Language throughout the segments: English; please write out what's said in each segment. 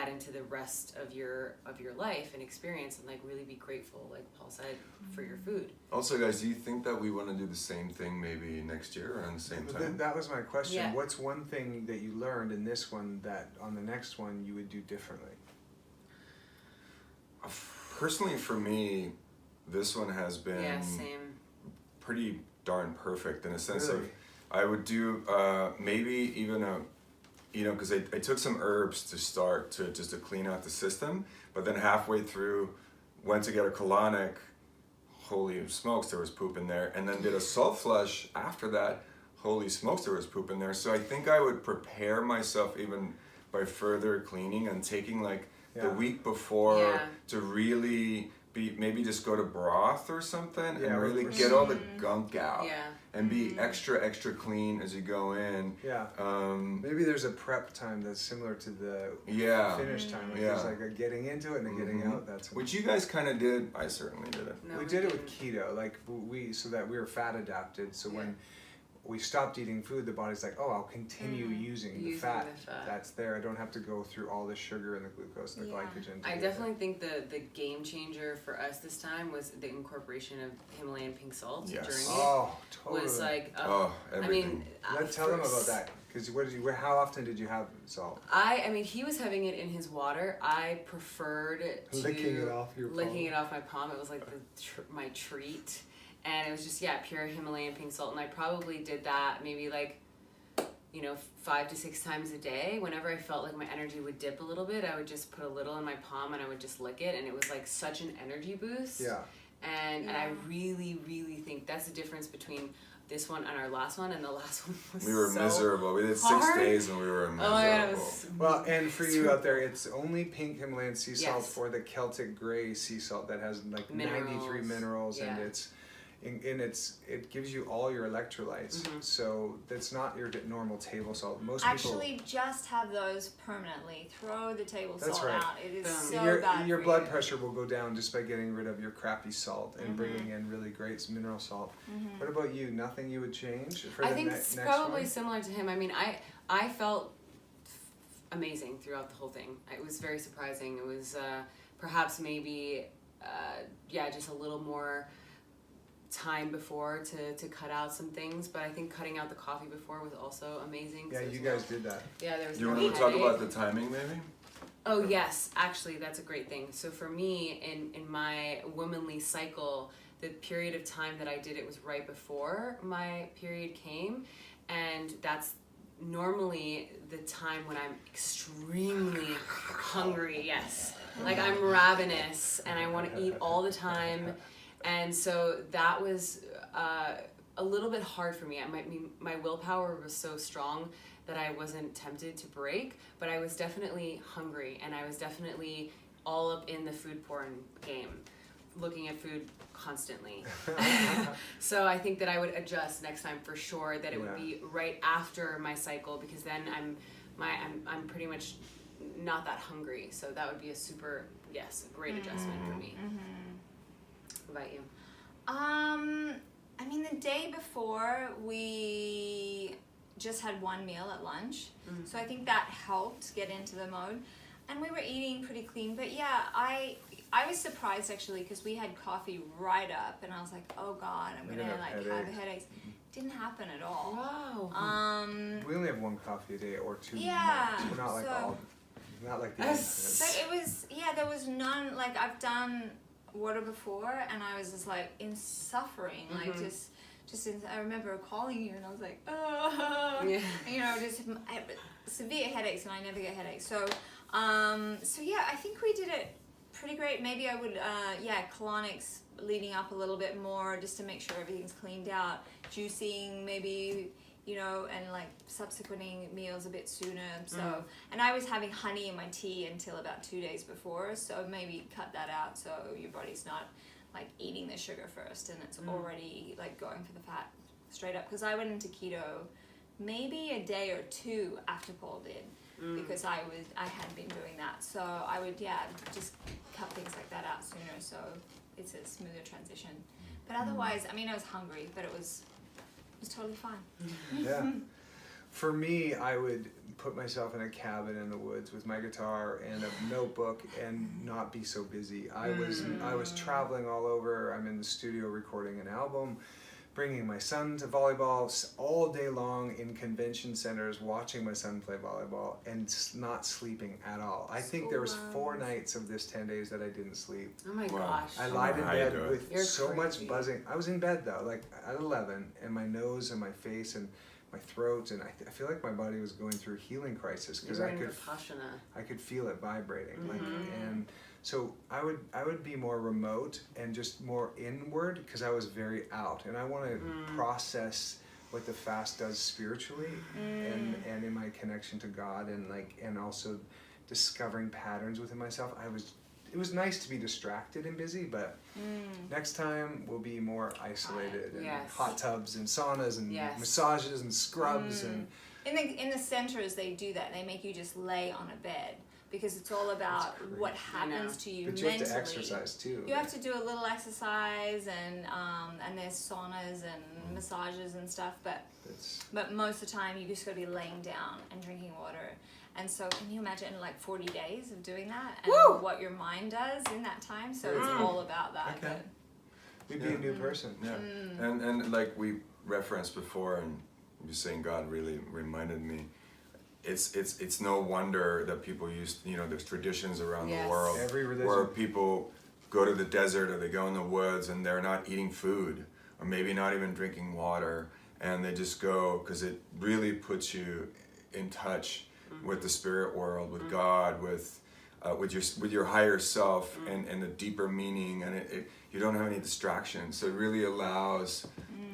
that into the rest of your life and experience, and like really be grateful, like Paul said, for your food. Also, guys, do you think that we want to do the same thing maybe next year around the same time? That was my question. Yeah. What's one thing that you learned in this one that on the next one you would do differently? Personally, for me, this one has been Same. pretty darn perfect in a sense Really? of I would do maybe even a, because I took some herbs to start to just to clean out the system, but then halfway through went to get a colonic, holy smokes, there was poop in there, and then did a salt flush after that, holy smokes, there was poop in there. So I think I would prepare myself even by further cleaning and taking like the week before to really maybe just go to broth or something and really get all the gunk out and be extra clean as you go in. Maybe there's a prep time that's similar to the finish time. Like there's like a getting into it and a getting out. That's which you guys kind of did. I certainly did it. No, we did it with keto, like so that we were fat adapted. So when we stopped eating food, the body's like, oh, I'll continue using the fat that's there. I don't have to go through all the sugar and the glucose and the glycogen. I definitely think the game changer for us this time was the incorporation of Himalayan pink salt during it. Oh, totally. Was like, everything. Tell them about that. Because how often did you have salt? I mean, he was having it in his water. I preferred licking it off your palm. Licking it off my palm. It was like my treat. And it was just, pure Himalayan pink salt. And I probably did that maybe 5 to 6 times a day. Whenever I felt like my energy would dip a little bit, I would just put a little in my palm and I would just lick it. And it was like such an energy boost. And I really, really think that's the difference between this one and our last one. And the last one was we were so miserable. We did 6 days and we were miserable. Oh my God, it was well, and for you out there, it's only pink Himalayan sea salt or the Celtic gray sea salt that has like 93 minerals and it gives you all your electrolytes. So that's not your normal table salt. Most actually just have those permanently. Throw the table salt out. It is so bad. Your blood pressure will go down just by getting rid of your crappy salt and bringing in really great mineral salt. What about you? Nothing you would change for I think it's probably similar to him. I mean, I felt amazing throughout the whole thing. It was very surprising. It was perhaps maybe just a little more time before to cut out some things, but I think cutting out the coffee before was also amazing. Yeah, you guys did that. Yeah, there was. Do you want to talk about the timing, maybe? Oh yes, actually, that's a great thing. So for me, in my womanly cycle, the period of time that I did it was right before my period came, and that's normally the time when I'm extremely hungry. Yes, like I'm ravenous and I want to eat all the time. And so that was a little bit hard for me. My willpower was so strong that I wasn't tempted to break, but I was definitely hungry and I was definitely all up in the food porn game, looking at food constantly. So I think that I would adjust next time for sure, that it would be right after my cycle, because then I'm pretty much not that hungry. So that would be a great adjustment for me. What about you? I mean, the day before we just had one meal at lunch, so I think that helped get into the mode, and we were eating pretty clean. But yeah, I was surprised actually, because we had coffee right up, and I was like, oh God, I'm gonna have headaches. Didn't happen at all. Wow. We only have one coffee a day or two. Yeah. Not like all. Not like the. But it was there was none. Like I've done water before, and I was just like in suffering, like just I remember calling you, and I was like, just severe headaches, and I never get headaches. So I think we did it pretty great. Maybe I would colonics leading up a little bit more, just to make sure everything's cleaned out. Juicing maybe, and like subsequent meals a bit sooner. So, and I was having honey in my tea until about 2 days before. So maybe cut that out, so your body's not like eating the sugar first, and it's already like going for the fat straight up. Because I went into keto maybe a day or two after Paul did, because I had been doing that. So I would just cut things like that out sooner, so it's a smoother transition. But otherwise, I mean, I was hungry, but it was totally fine. Yeah. For me, I would put myself in a cabin in the woods with my guitar and a notebook and not be so busy. I was traveling all over. I'm in the studio recording an album, bringing my son to volleyball all day long in convention centers, watching my son play volleyball and not sleeping at all. I think there was 4 nights of this 10 days that I didn't sleep. Oh my gosh. I lied in bed with You're so crazy. much buzzing. I was in bed though, like at 11, and my nose and my face and my throat, and I feel like my body was going through a healing crisis because I could feel it vibrating. Like, and so I would be more remote and just more inward because I was very out, and I want to process what the fast does spiritually and in my connection to God, and also discovering patterns within myself. It was nice to be distracted and busy, but next time we'll be more isolated and hot tubs and saunas and massages and scrubs and in the centers they do that. They make you just lay on a bed because it's all about what happens to you but you mentally. have to exercise too. You have to do a little exercise and there's saunas and massages and stuff, but most of the time you just got to be laying down and drinking water. And so can you imagine like 40 days of doing that and what your mind does in that time? So it's all about that. Okay. We'd be a new person. Yeah. And like we referenced before, and you're saying God really reminded me, it's no wonder that people use, there's traditions around the world every religion where people go to the desert or they go in the woods and they're not eating food or maybe not even drinking water, and they just go because it really puts you in touch with the spirit world, with God, with your higher self and the deeper meaning, and you don't have any distractions. So it really allows,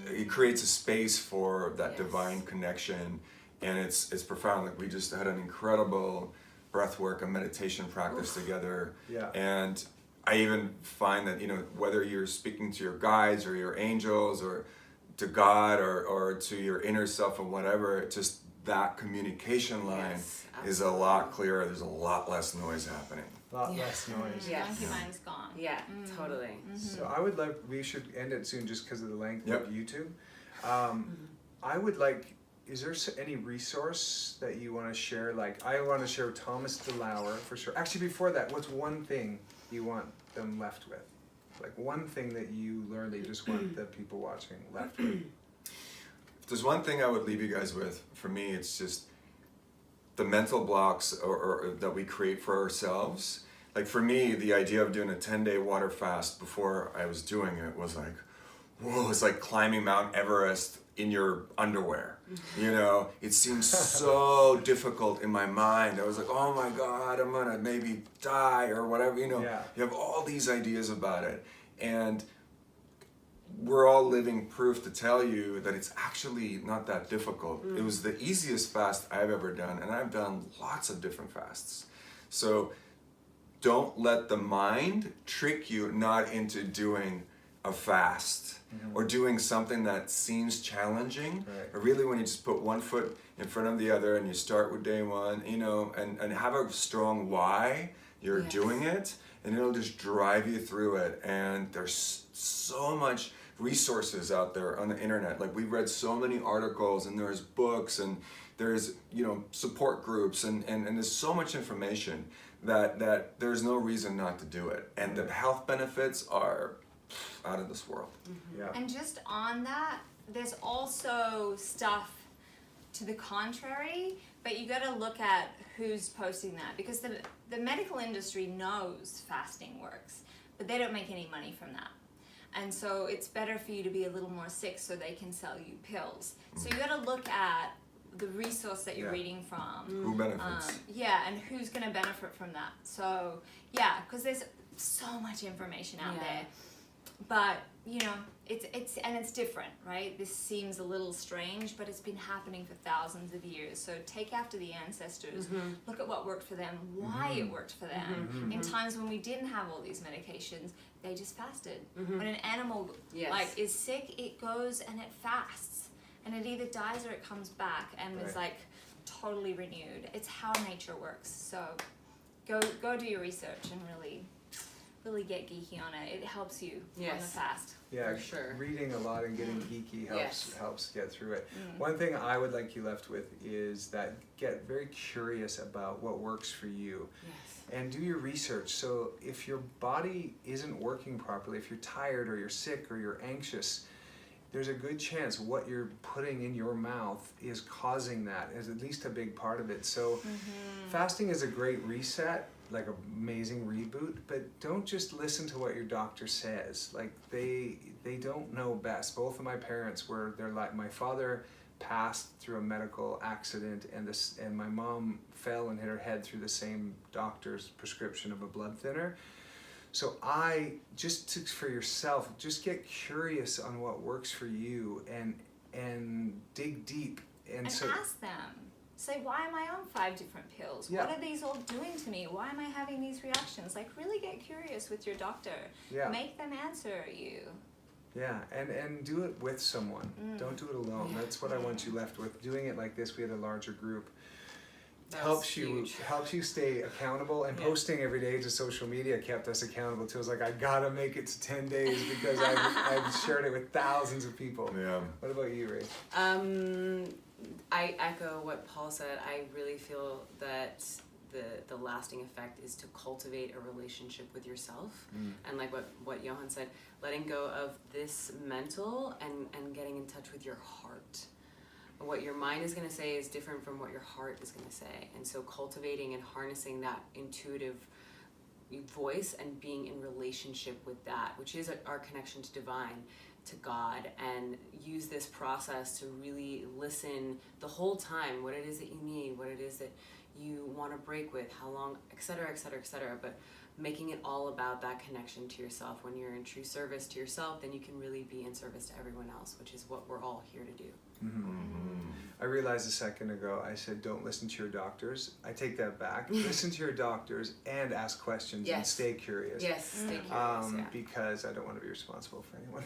it creates a space for that divine connection, and it's profound. Like we just had an incredible breath work and meditation practice together, and I even find that whether you're speaking to your guides or your angels or to God or to your inner self or whatever, it just that communication line is a lot clearer. There's a lot less noise happening. A lot less noise. Monkey mind's gone. Yeah, totally. So I would we should end it soon just because of the length of YouTube. I would is there any resource that you want to share? Like I want to share Thomas DeLauer for sure. Actually, before that, what's one thing you want them left with? Like one thing that you learned that you just want the people watching left with? If there's one thing I would leave you guys with, for me, it's just the mental blocks or that we create for ourselves. Like for me, the idea of doing a 10-day water fast before I was doing it was like, whoa, it's like climbing Mount Everest in your underwear. It seems so difficult in my mind. I was like, oh my God, I'm gonna maybe die or whatever, You have all these ideas about it. And we're all living proof to tell you that it's actually not that difficult. It was the easiest fast I've ever done, and I've done lots of different fasts. So don't let the mind trick you not into doing a fast or doing something that seems challenging. But really when you just put one foot in front of the other and you start with day one, and have a strong why you're doing it, and it'll just drive you through it. And there's so much resources out there on the internet. Like we've read so many articles, and there's books, and there's support groups, and there's so much information that there's no reason not to do it. And the health benefits are out of this world. And just on that, there's also stuff to the contrary, but you got to look at who's posting that, because the medical industry knows fasting works, but they don't make any money from that. And so it's better for you to be a little more sick so they can sell you pills. So you got to look at the resource that you're reading from. Who benefits? And who's going to benefit from that. So because there's so much information out there. But it's different, right? This seems a little strange, but it's been happening for thousands of years. So take after the ancestors. Look at what worked for them, why it worked for them. In times when we didn't have all these medications, they just fasted. When an animal is sick, it goes and it fasts, and it either dies or it comes back and is totally renewed. It's how nature works. So go do your research and really really get geeky on it. It helps you on the Yes. fast. Yeah, For sure. reading a lot and getting geeky helps get through it. One thing I would like you left with is that get very curious about what works for you. Yes. And do your research. So if your body isn't working properly, if you're tired or you're sick or you're anxious, there's a good chance what you're putting in your mouth is causing that, is at least a big part of it. So fasting is a great reset, like an amazing reboot, but don't just listen to what your doctor says. Like they don't know best. Both of my parents were, they're like, my father passed through a medical accident and my mom fell and hit her head through the same doctor's prescription of a blood thinner. So for yourself, just get curious on what works for you and dig deep. And ask them. Say, why am I on 5 different pills? Yeah. What are these all doing to me? Why am I having these reactions? Like, really get curious with your doctor. Yeah. Make them answer you. Yeah, and do it with someone. Don't do it alone. Yeah. That's what I want you left with. Doing it like this, we had a larger group. That's helps huge. you stay accountable, and posting every day to social media kept us accountable too. I was like, I gotta make it to 10 days because I've shared it with thousands of people. Yeah. What about you, Ray? I echo what Paul said. I really feel that the lasting effect is to cultivate a relationship with yourself. And like what Johan said, letting go of this mental and getting in touch with your heart. What your mind is going to say is different from what your heart is going to say. And so cultivating and harnessing that intuitive voice and being in relationship with that, which is our connection to divine, to God, and use this process to really listen the whole time, what it is that you need, what it is that you want to break with, how long, et cetera, et cetera, et cetera. But making it all about that connection to yourself. When you're in true service to yourself, then you can really be in service to everyone else, which is what we're all here to do. I realized a second ago, I said don't listen to your doctors. I take that back. Listen to your doctors and ask questions and stay curious. Yes, stay curious, because I don't want to be responsible for anyone.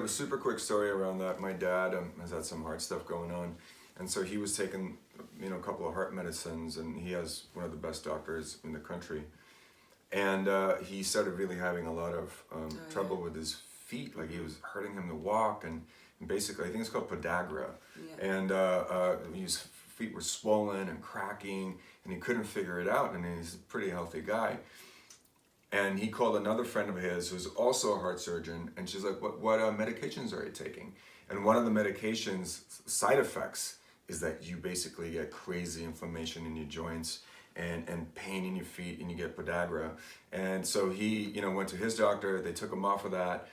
A super quick story around that. My dad has had some heart stuff going on, and so he was taking a couple of heart medicines, and he has one of the best doctors in the country, and he started really having a lot of trouble with his feet. Like, it was hurting him to walk, and basically I think it's called podagra, and his feet were swollen and cracking, and he couldn't figure it out, and he's a pretty healthy guy. And he called another friend of his who's also a heart surgeon, and she's like, what medications are you taking? And one of the medications side effects is that you basically get crazy inflammation in your joints and pain in your feet, and you get podagra. And so he went to his doctor, they took him off of that,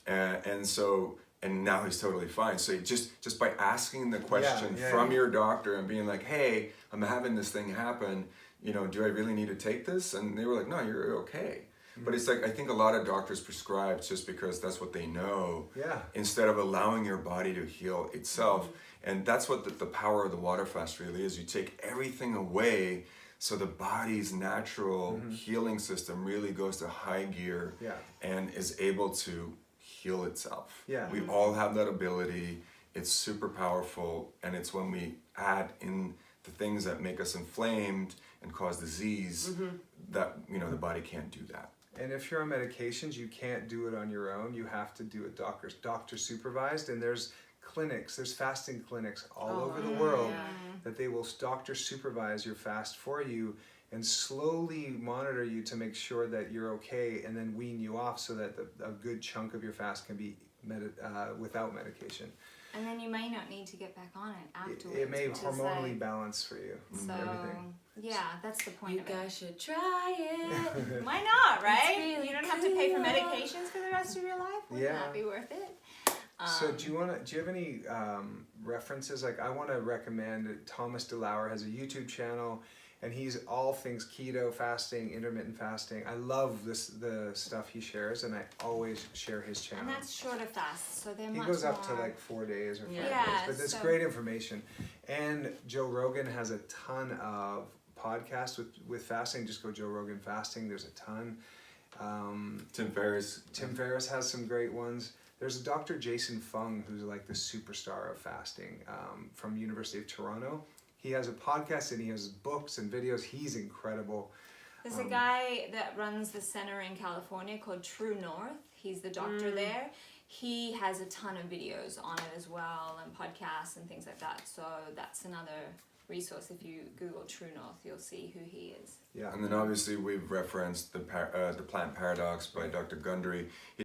and now he's totally fine. So just by asking the question from your doctor and being like, hey, I'm having this thing happen, do I really need to take this? And they were like, no, you're okay. But it's like, I think a lot of doctors prescribe just because that's what they know, instead of allowing your body to heal itself. And that's what the power of the water fast really is. You take everything away, so the body's natural healing system really goes to high gear and is able to heal itself. We all have that ability. It's super powerful, and it's when we add in the things that make us inflamed and cause disease that the body can't do that. And if you're on medications, you can't do it on your own. You have to do it doctor supervised, and there's fasting clinics all over the world that they will doctor supervise your fast for you and slowly monitor you to make sure that you're okay, and then wean you off so that a good chunk of your fast can be without medication. And then you may not need to get back on it afterwards. It may hormonally balance for you. So, everything. Yeah, that's the point of it. You guys should try it. Why not, right? Really you don't have to pay for cool. medications for the rest of your life. Wouldn't that be worth it? So do you have any references? Like, I want to recommend Thomas DeLauer has a YouTube channel, and he's all things keto, fasting, intermittent fasting. I love the stuff he shares, and I always share his channel. And that's shorter fasts, so they're he much goes up more... to like 4 days or 5 days, but it's so... great information. And Joe Rogan has a ton of podcasts with fasting. Just go Joe Rogan Fasting. There's a ton. Tim Ferriss has some great ones. There's Dr. Jason Fung, who's like the superstar of fasting from University of Toronto. He has a podcast and he has books and videos. He's incredible. There's a guy that runs the center in California called True North. He's the doctor there. He has a ton of videos on it as well, and podcasts and things like that. So that's another resource. If you Google True North, you'll see who he is. Yeah, and then obviously we've referenced the Plant Paradox by Dr. Gundry.